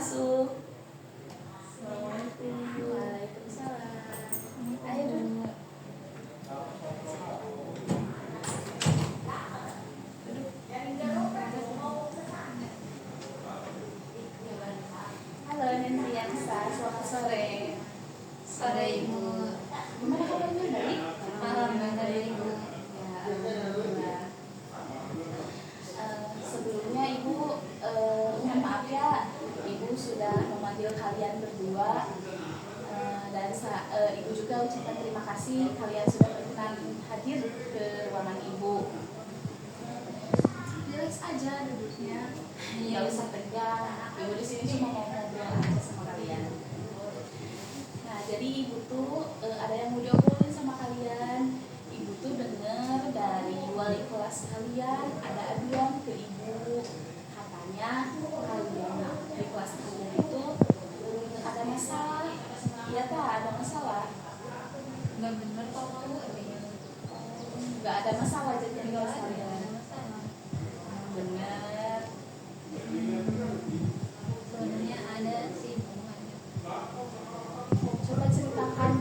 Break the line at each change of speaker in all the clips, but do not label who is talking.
masuk. Assalamualaikum. Waalaikumsalam. Ayo duduk. Halo Nensi Yansa, selamat sore.
Sore Ibu.
Gimana kabarnya, baik?
Alhamdulillah Ibu.
Ya, alhamdulillah. Sebelumnya Ibu mohon maaf ya, Ibu sudah memanggil kalian berdua, dan Ibu juga ucapkan terima kasih kalian sudah berkenan hadir ke ruangan Ibu. Relax aja duduknya, nggak usah tegang. Ibu di sini cuma mau ngobrol aja sama kalian. Nah, jadi Ibu tuh ada yang mau diobrolin sama kalian. Ibu tuh dengar dari wali kelas kalian ada aduan ke Ibu. Katanya kalian di kelas kalian itu ada masalah. Iya tak ada masalah?
Nggak bener kok kamu.
Nggak ada masalah jadi di kelas
Nggak
kalian.
ada masalah.
Bener.
Sebenarnya ada sih hubungannya.
Coba ceritakan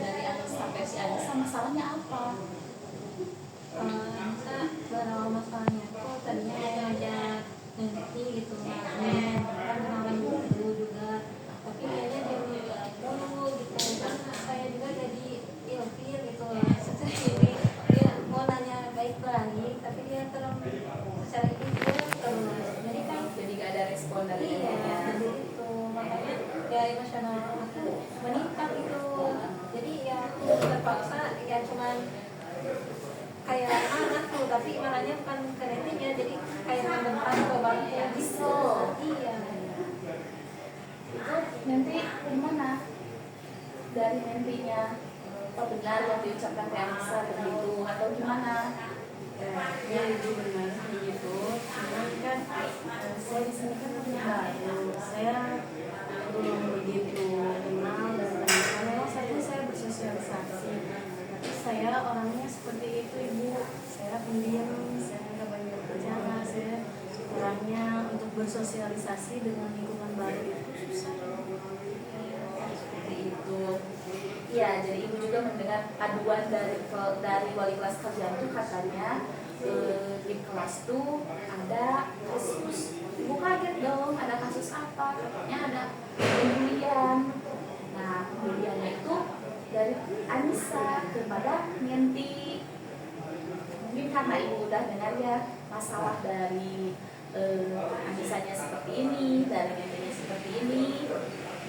dari Anissa versi Anissa masalahnya apa?
Masa berawal masalahnya kok tadinya saya ngajak nanti gitu main kan kenalan dulu juga, tapi kayaknya dia dulu gitu kan saya juga jadi ilfil gitu lah. Setelah ini dia mau nanya baik-baik tapi dia terus secara itu terus jadi kan
Jadi gak ada respon dari
iya
dirinya.
jadi itu makanya ya emosional aku meningkat gitu, jadi ya aku terpaksa ya cuman kayak anak tuh tapi malahnya bukan ke nantinya jadi kayak mendepan ke bangku gitu. Iya
Itu nanti gimana? Dari nantinya apa benar yang diucapkan ke Anissa begitu atau gimana?
Ya Ibu benar begitu. Cuman kan saya di sini kan baru, saya belum begitu kenal dan teman. Memang saja saya bersosialisasi, tapi saya orangnya seperti itu Ibu. Saya pendiam, saya nggak banyak bicara, saya orangnya untuk bersosialisasi dengan lingkungan baru itu susah.
Seperti itu. Ya, jadi Ibu juga mendengar aduan dari wali kelas kalian tuh katanya di kelas tuh ada kasus. Ibu kaget dong, ada kasus apa? Katanya ada pembulian. Nah, pembuliannya itu dari Anissa kepada Nianti. Mungkin karena Ibu udah dengar ya masalah dari Anissanya seperti ini, dari Niantinya seperti ini.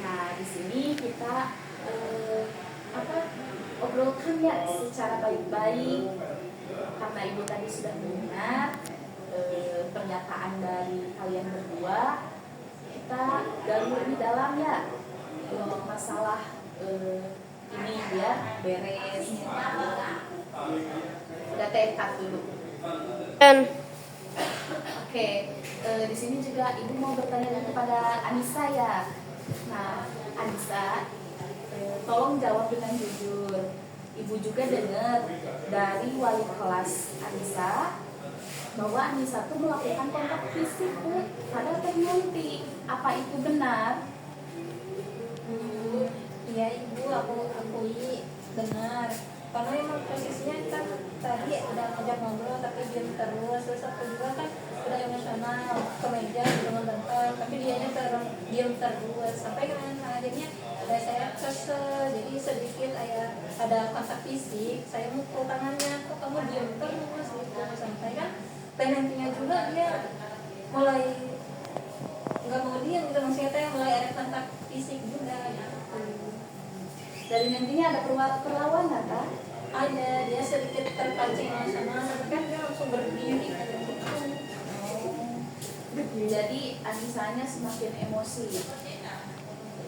Nah, di sini kita obrolkan ya secara baik-baik, karena Ibu tadi sudah mendengar pernyataan dari kalian berdua. Kita gali lebih dalam ya untuk masalah ini biar beres. Udah tekad dulu. Oke, di sini juga Ibu mau bertanya kepada Anissa ya. Nah, Anissa, tolong jawab dengan jujur. Ibu juga dengar dari wali kelas Anissa bahwa Anissa tuh melakukan kontak fisik pada Nianti. Apa itu benar?
iya Ibu, aku akui benar karena emang posisinya kan tadi udah ngajak ngobrol tapi diam terus aku juga kan udah emosional ke meja dengan bentar tapi dianya diam terus sampai kan akhirnya saya kesel, jadi sedikit ada kontak fisik, saya mukul tangannya, kok kamu diam terus gitu sampai kan nantinya juga dia mulai nggak mau diam gitu, maksudnya teh mulai ada kontak fisik juga gitu.
Dari nantinya ada perlawanan kan?
Ada, dia sedikit terpancing emosional tapi kan dia langsung berdiri gitu.
Jadi Anissanya semakin emosi.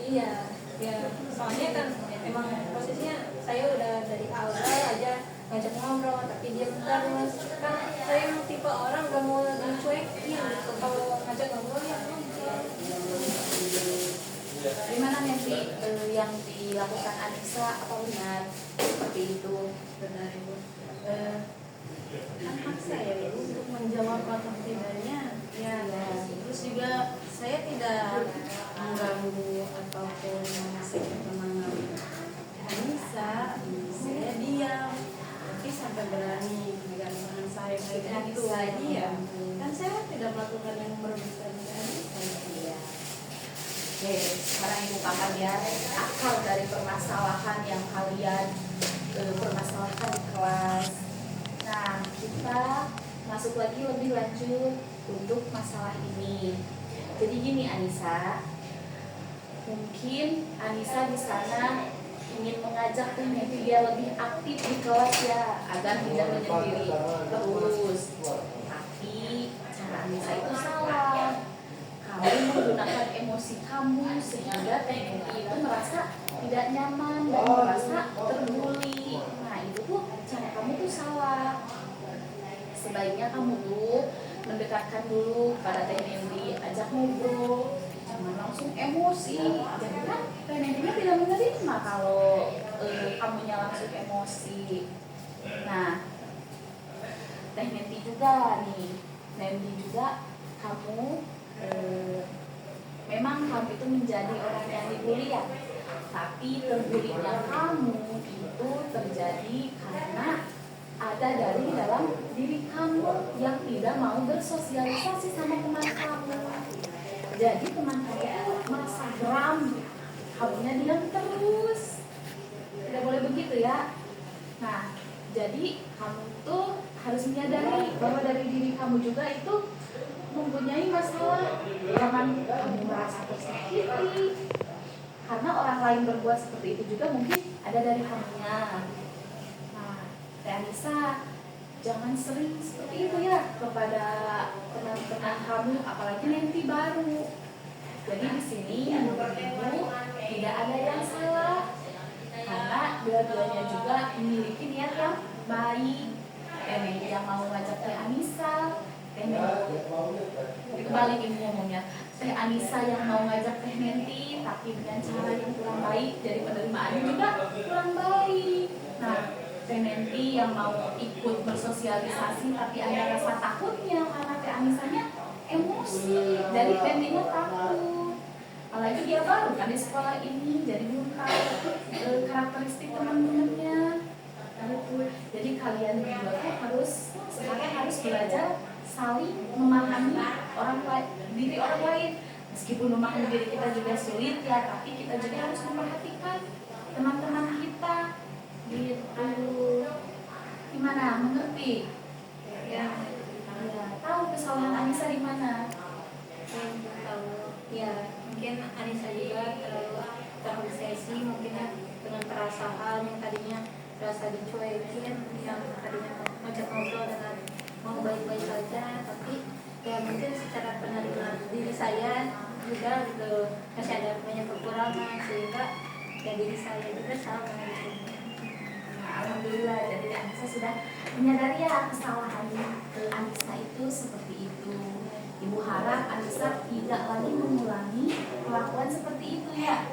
Iya, ya soalnya kan emang posisinya saya udah dari awal aja ngajak ngobrol tapi dia terus kan saya emang tipe orang gak mau dicuekin gitu, kalau ngajak ngobrol ya ngobrol.
Gimana nanti yang dilakukan Anissa, apa benar seperti itu?
Benar Ibu. Kan maksa ya Ibu untuk menjawab atau tidaknya. Ya, terus juga saya tidak mengganggu ataupun mengasih pertemanan Anissa, saya diam. Tapi sampai berani megang tangan saya kayak gitu. Iya. Kan saya tidak melakukan yang merugikan Anissa.
Iya. Oke, sekarang ibu paham ya akar dari permasalahan yang kalian permasalahkan di kelas. Nah, kita masuk lagi lebih lanjut untuk masalah ini. Jadi gini Anissa, mungkin Anissa di sana ingin mengajak dia lebih aktif di kelas ya, agar tidak menyendiri terus. Tapi cara Anissa itu salah. Kamu menggunakan emosi kamu sehingga itu merasa tidak nyaman dan merasa terbuli. Nah itu tuh cara kamu tuh salah. Sebaiknya kamu tuh mendekatkan dulu pada Teh ajak ngobrol, jangan langsung emosi. Jadi kan Teh tidak menerima kalau kamunya langsung emosi. Nah Teh juga nih, Nendi juga kamu memang kamu itu menjadi orang yang dibully ya, tapi terbulinya kamu itu terjadi karena ada dari dalam diri kamu yang tidak mau bersosialisasi sama teman kamu. Jadi teman kamu itu merasa geram, kamunya diam terus. Tidak boleh begitu ya. Nah, jadi kamu tuh harus menyadari bahwa dari diri kamu juga itu mempunyai masalah. Jangan kamu merasa tersakiti karena orang lain berbuat seperti itu juga mungkin ada dari kamunya. Nah, Teh Anissa, jangan sering seperti itu ya kepada teman-teman kamu, apalagi nanti baru. Jadi di sini menurut Ibu tidak ada yang salah karena dua-duanya juga memiliki niat yang baik. Yang mau ngajak Teh Anissa, kembali Ibu ngomongnya, Teh Anissa yang mau ngajak Teh Nenti tapi dengan cara yang kurang baik, jadi penerimaannya juga kurang baik. Nah, Teh Nenti yang mau ikut bersosialisasi tapi ada rasa takutnya karena Teh Anissanya emosi, jadi Teh Nentinya takut. Apalagi dia baru kan di sekolah ini, jadi belum tahu karakteristik teman-temannya. Jadi kalian berdua sekarang harus belajar saling memahami diri orang lain. Meskipun memahami diri kita juga sulit ya, tapi kita juga harus memperhatikan teman-teman kita. Gitu. Gimana? Mengerti? Ya. Tahu kesalahan Anissa di mana?
Tahu. Ya, mungkin Anissa juga terobsesi mungkin ya dengan perasaan yang tadinya rasa dicuekin, yang tadinya ngajak ngobrol dengan mau baik-baik saja, tapi ya mungkin secara penerimaan diri saya juga gitu masih ada banyak kekurangan sehingga ya diri saya juga sama gitu.
Alhamdulillah, jadi Anissa sudah menyadari ya kesalahan Anissa itu seperti itu. Ibu harap Anissa tidak lagi mengulangi perlakuan seperti itu ya.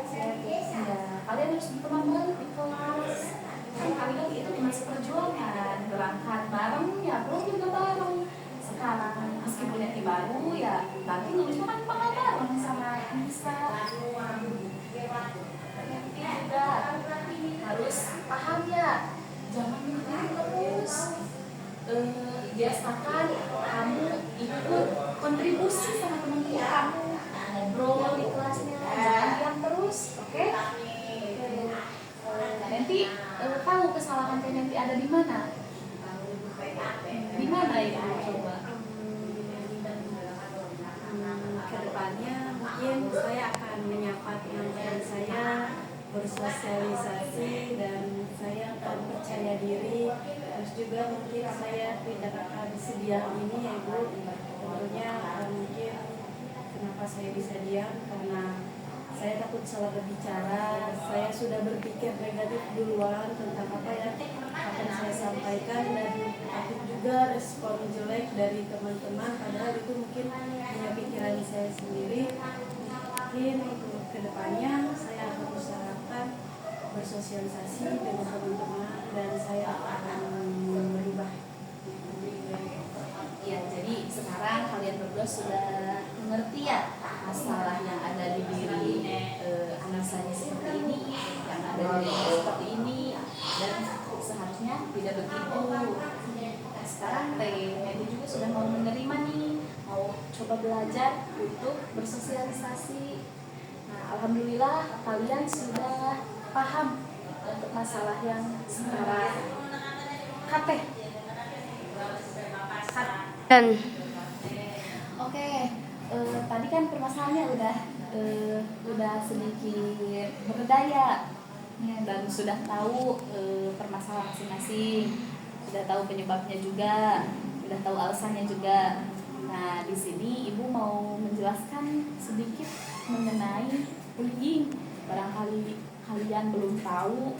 Kalian harus berteman baik di kelas. Kalian itu masih perjuangan, berangkat bareng ya, belum juga bareng. Sekarang meskipun nanti baru ya, nanti lulusnya kan bakal bareng sama Anissa. Nanti juga harus paham ya, jangan menyendiri terus. Biasakan kamu ikut kontribusi sama teman-teman kamu, ngobrol di kelasnya, jangan diam terus, oke? Nanti tahu kesalahan nanti ada di mana? Di mana ya? Coba.
Kedepannya mungkin saya akan menyapa teman-teman saya, bersosialisasi, dan saya akan percaya diri. Terus juga mungkin saya tidak akan sedia ini ya Bu. Tentunya mungkin kenapa saya bisa diam karena saya takut salah berbicara. Saya sudah berpikir negatif duluan tentang apa yang akan saya sampaikan, dan takut juga respon jelek dari teman-teman, padahal itu mungkin hanya pikiran saya sendiri. Mungkin untuk kedepannya saya akan usahakan bersosialisasi dengan teman-teman dan saya akan berubah.
Ya, jadi sekarang kalian berdua sudah mengerti ya masalah yang ada di diri Anissanya seperti ini, yang ada di seperti ini, dan seharusnya tidak begitu. Nah, sekarang Medi juga sudah mau menerima nih, mau coba belajar untuk bersosialisasi. Nah, alhamdulillah kalian sudah paham untuk masalah yang sekarang. Kate.
Dan
Oke, tadi kan permasalahannya udah sedikit berdaya dan sudah tahu permasalahan masing-masing, sudah tahu penyebabnya juga, sudah tahu alasannya juga. Nah, di sini Ibu mau menjelaskan sedikit mengenai bullying. Barangkali kalian belum tahu.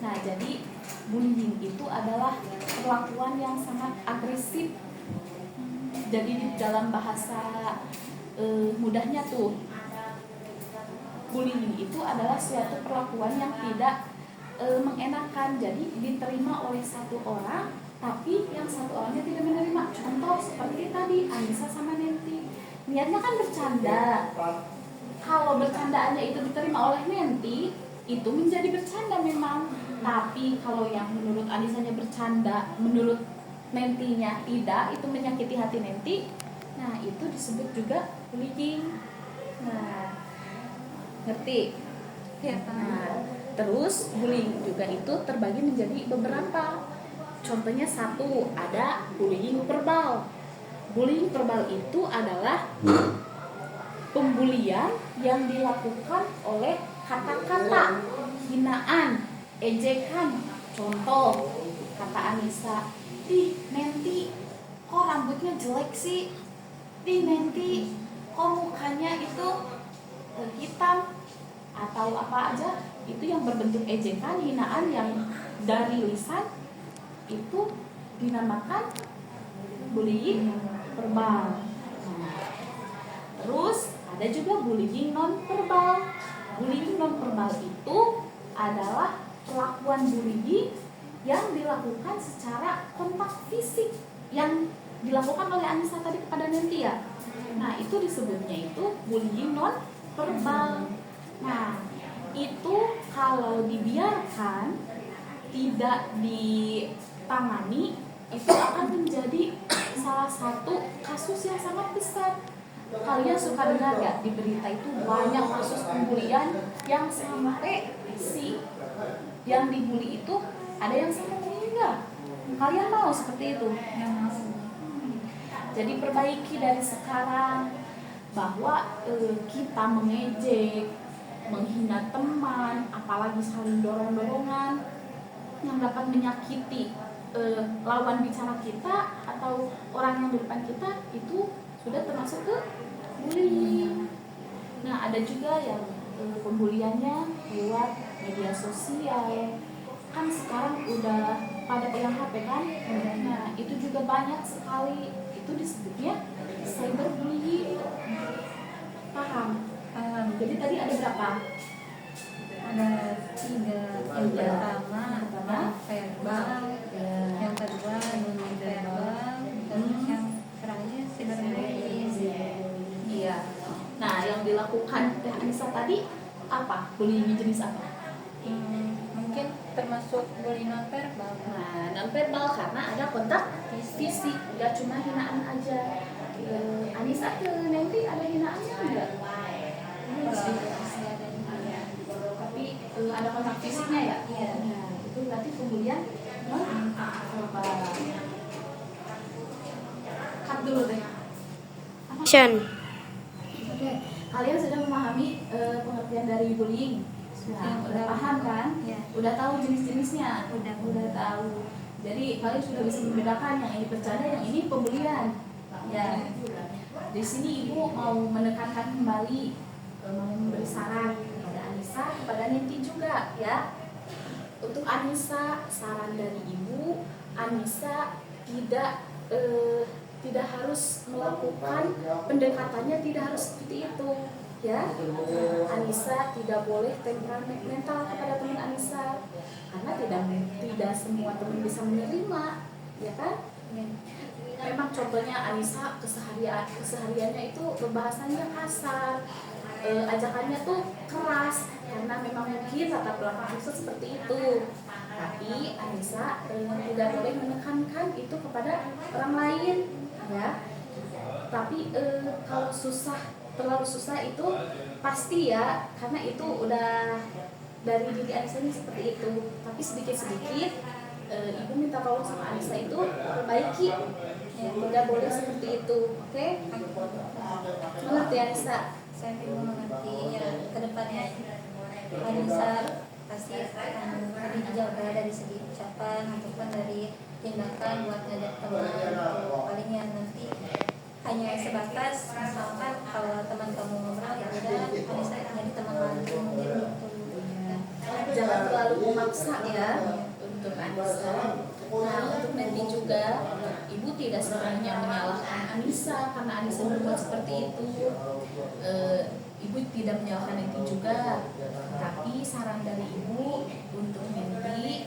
Nah, jadi bullying itu adalah perlakuan yang sangat agresif. Jadi di dalam bahasa mudahnya tuh, bullying itu adalah suatu perlakuan yang tidak mengenakan. Jadi diterima oleh satu orang, tapi yang satu orangnya tidak menerima. Contoh seperti tadi Anissa sama Nenti, niatnya kan bercanda. Kalau bercandaannya itu diterima oleh Nenti, itu menjadi bercanda memang. Tapi kalau yang menurut Anissanya bercanda, menurut Nentinya tidak, itu menyakiti hati Nenti. Nah, itu disebut juga bullying. Nah, ngerti?
Ya,
Nah, terus bullying juga itu terbagi menjadi beberapa. Contohnya satu, ada bullying verbal. Bullying verbal itu adalah pembulian yang dilakukan oleh kata-kata hinaan, ejekan. Contoh, kata Anissa, "Ih, Nenti, kok rambutnya jelek sih? Ih, Nenti, kok mukanya itu hitam?" Atau apa aja, itu yang berbentuk ejekan, hinaan yang dari lisan, itu dinamakan bullying verbal. Nah, terus ada juga bullying non verbal. Bullying non verbal itu adalah perlakuan bullying yang dilakukan secara kontak fisik, yang dilakukan oleh Anissa tadi kepada Nenti ya. Nah, itu disebutnya itu bullying non verbal. Nah, itu kalau dibiarkan tidak ditangani, itu akan menjadi salah satu kasus yang sangat besar. Kalian suka dengar ya, di berita itu banyak kasus pembulian yang sampai si yang dibully itu ada yang sampai meninggal. Kalian mau seperti itu? Jadi perbaiki dari sekarang bahwa kita mengejek, menghina teman, apalagi saling dorong-dorongan yang dapat menyakiti lawan bicara kita atau orang yang di depan kita, itu sudah termasuk ke bullying. Nah, ada juga yang pembuliannya lewat media sosial. Kan sekarang udah pada yang HP kan? Nah, itu juga banyak sekali. Itu disebutnya cyberbullying. Paham? Jadi tadi ada berapa?
ada 3. Yang pertama verbal, yang kedua non verbal, terus yang terakhir cyberbullying.
Iya. Nah, yang dilakukan Teh Anissa tadi apa? Bullying jenis apa?
Mungkin termasuk bullying non verbal.
Nah, non verbal karena ada kontak fisik, nggak cuma hinaan aja. Anissa ke Nanti ada hinaannya enggak? Tapi ada kontak fisiknya ya?
Iya.
Nah, itu berarti pembulian non verbal. Cut dulu deh.
action.
Oke, kalian sudah memahami pengertian dari bullying? Nah, udah paham kan?
Ya.
Udah tahu jenis-jenisnya?
Udah
Tahu. Jadi kalian sudah bisa membedakan yang ini bercanda, yang ini pembulian. Ya. Di sini Ibu mau menekankan kembali, mau memberi saran kepada Anissa, kepada Nenti juga ya. Untuk Anissa, saran dari Ibu, Anissa tidak harus melakukan pendekatannya, tidak harus seperti itu ya. Anissa tidak boleh temperamental kepada teman Anissa, karena tidak semua teman bisa menerima, ya kan? Memang contohnya Anissa kesehariannya itu berbahasanya kasar, ajakannya tuh keras karena memang mungkin latar belakang Anissa seperti itu. Tapi Anissa tidak boleh menekankan itu kepada orang lain, ya. Tapi kalau terlalu susah itu pasti ya, karena itu udah dari diri Anissa ini seperti itu. Tapi sedikit-sedikit ibu minta tolong sama Anissa itu perbaiki, ya, tidak boleh seperti itu, oke? Mengerti Anissa?
Saya mau mengerti ya kedepannya Anissa pasti akan lebih dijaga dari segi ucapan ataupun dari tindakan buat ngajak teman gitu. Paling ya nanti hanya sebatas misalkan kalau teman kamu ngobrol ya udah Anissa jadi teman lagi mungkin gitu.
Jangan terlalu memaksa ya untuk Anissa. Nah, untuk nanti juga ibu tidak sepenuhnya menyalahkan Anissa karena Anissa berbuat seperti itu. Ibu tidak menyalahkan nanti juga, tapi saran dari ibu untuk nanti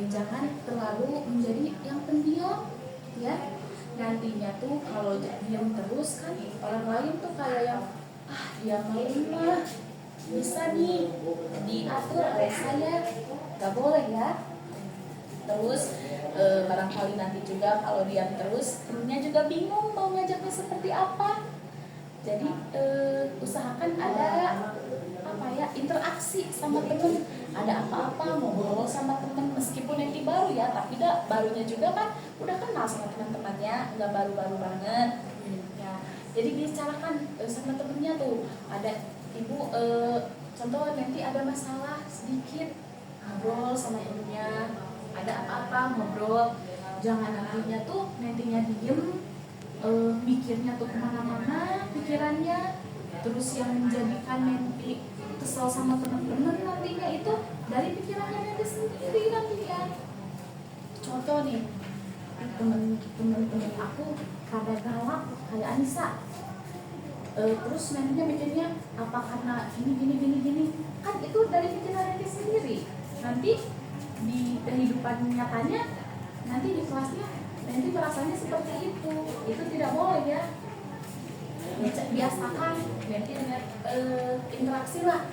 jangan terlalu menjadi yang pendiam, ya. Nantinya tuh kalau diam terus kan orang lain tuh kayak yang dia malu mah bisa nih diatur oleh saya, gak boleh ya. Terus barangkali nanti juga kalau diam terus temennya juga bingung mau ngajaknya seperti apa. Jadi usahakan ada apa ya, interaksi sama temen, ada apa-apa ngobrol sama temen meskipun nanti baru ya, tapi barunya juga kan udah kenal sama teman-temannya, nggak baru-baru banget ya. Jadi bicarakan sama temennya tuh, ada ibu contoh nanti ada masalah sedikit ngobrol sama temennya, ada apa-apa ngobrol, jangan nantinya diem, mikirnya tuh kemana-mana pikirannya, terus yang menjadikan nanti kesel sama teman-teman nantinya itu dari pikirannya nanti sendiri nantinya. Contoh nih, temen aku rada galak kayak Anissa, terus nantinya mikirnya apa karena gini kan itu dari pikiran nanti sendiri. Nanti di kehidupan nyatanya nanti di kelasnya nanti merasanya seperti itu tidak boleh ya. Biasakan nanti dengan interaksi lah,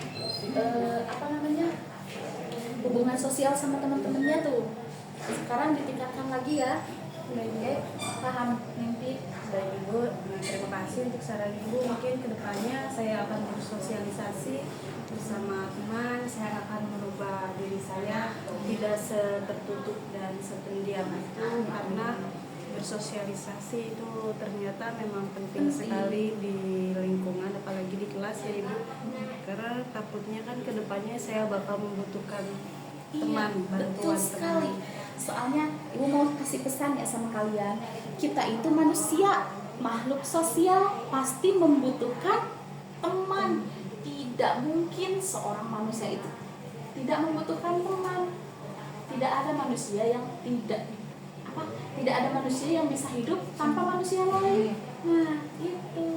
hubungan sosial sama teman-temannya tuh sekarang ditingkatkan lagi ya.
Oke, paham nanti dari ibu. Terima kasih untuk saran ibu. Mungkin kedepannya saya akan bersosialisasi bersama teman. Saya akan merubah diri saya tidak tertutup dan sependiam itu, karena bersosialisasi itu ternyata memang penting sekali di lingkungan, apalagi di kelas ya ibu. Karena takutnya kan kedepannya saya bakal membutuhkan teman,
betul
bantuan
sekali.
teman.
Soalnya ibu mau kasih pesan ya sama kalian, kita itu manusia, makhluk sosial, pasti membutuhkan teman. Tidak mungkin seorang manusia itu tidak membutuhkan teman. Tidak ada manusia yang tidak ada manusia yang bisa hidup tanpa manusia lain. Nah, itu.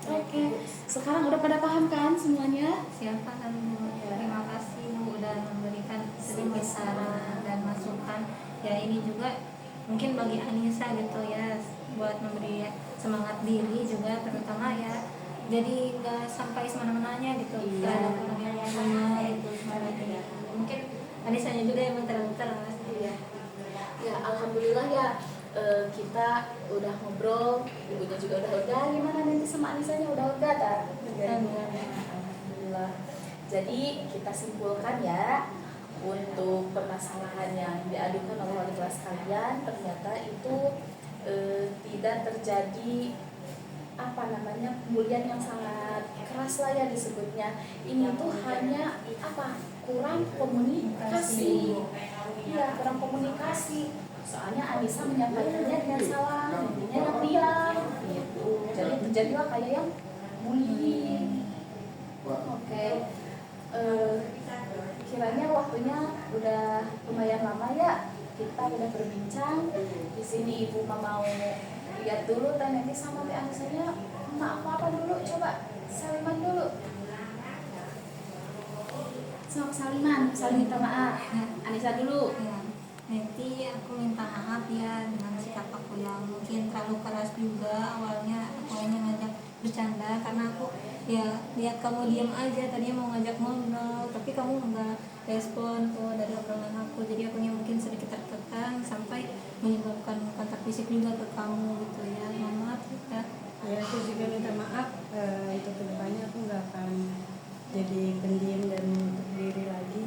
Oke. Sekarang udah pada paham kan semuanya?
Siapa kan Bu? Terima kasih Bu udah memberikan sedikit saran dan masukan. Ya ini juga mungkin bagi Anissa gitu ya, buat memberi semangat diri juga, terutama ya jadi nggak sampai semena-menanya gitu. Nggak ada orang yang lainnya itu sebenarnya. Mungkin Anissanya juga yang terlalu keras.
Ya alhamdulillah ya, kita udah ngobrol, ibunya juga udah lega. Gimana nanti sama Anisanya udah lega tak? Alhamdulillah. Jadi kita simpulkan ya, untuk permasalahan yang diadukan oleh wali kelas kalian ternyata itu tidak terjadi pembulian yang sangat keras lah ya disebutnya. Ini tuh hanya kurang komunikasi. Iya, kurang komunikasi. Soalnya Anissa menyampaikannya dengan salah, intinya yang diam gitu. Jadi terjadilah kayak yang bullying. Oke. Kiranya waktunya udah lumayan lama ya. Kita udah berbincang. Di sini Ibu mau lihat dulu nanti sama Anissanya maaf apa dulu, coba saliman dulu. Sok saliman, saling minta maaf. Anissa dulu.
Ya, nanti aku minta maaf ya dengan sikap aku yang mungkin terlalu keras juga awalnya. Aku hanya ngajak bercanda karena aku ya lihat kamu diam aja, tadinya mau ngajak ngobrol tapi kamu nggak respon tuh dari obrolan aku, jadi akunya mungkin sedikit tertekan sampai menyebabkan kontak fisik juga ke kamu gitu ya. Mohon maaf ya.
Ya aku juga minta maaf, untuk kedepannya aku nggak akan jadi pendiam dan menutup diri lagi.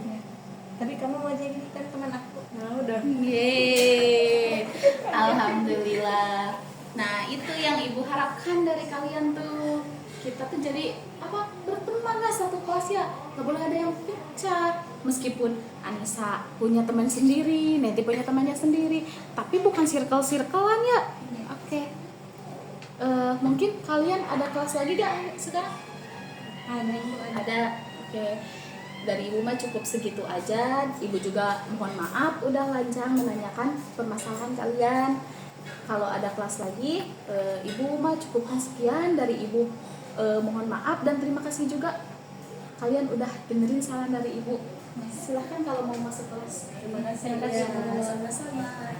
Tapi kamu mau jadi kan teman aku.
Mau dong.
Yeay, alhamdulillah. Nah itu yang ibu harapkan dari kalian tuh, kita tuh jadi apa, berteman lah satu kelas ya, nggak boleh ada yang pecah. Meskipun Anissa punya teman sendiri, Neti punya temannya sendiri, tapi bukan circle-circlean ya. Oke. Mungkin kalian ada kelas lagi gak sekarang?
Ada ibu ada.
Ada. Oke. Dari ibu mah cukup segitu aja. Ibu juga mohon maaf udah lancang menanyakan permasalahan kalian. Kalau ada kelas lagi, ibu mah cukupkan sekian dari ibu. Mohon maaf dan terima kasih juga kalian udah dengerin saran dari ibu. Silahkan kalau mau masuk kelas.
Terima kasih.
Ya, sama-sama.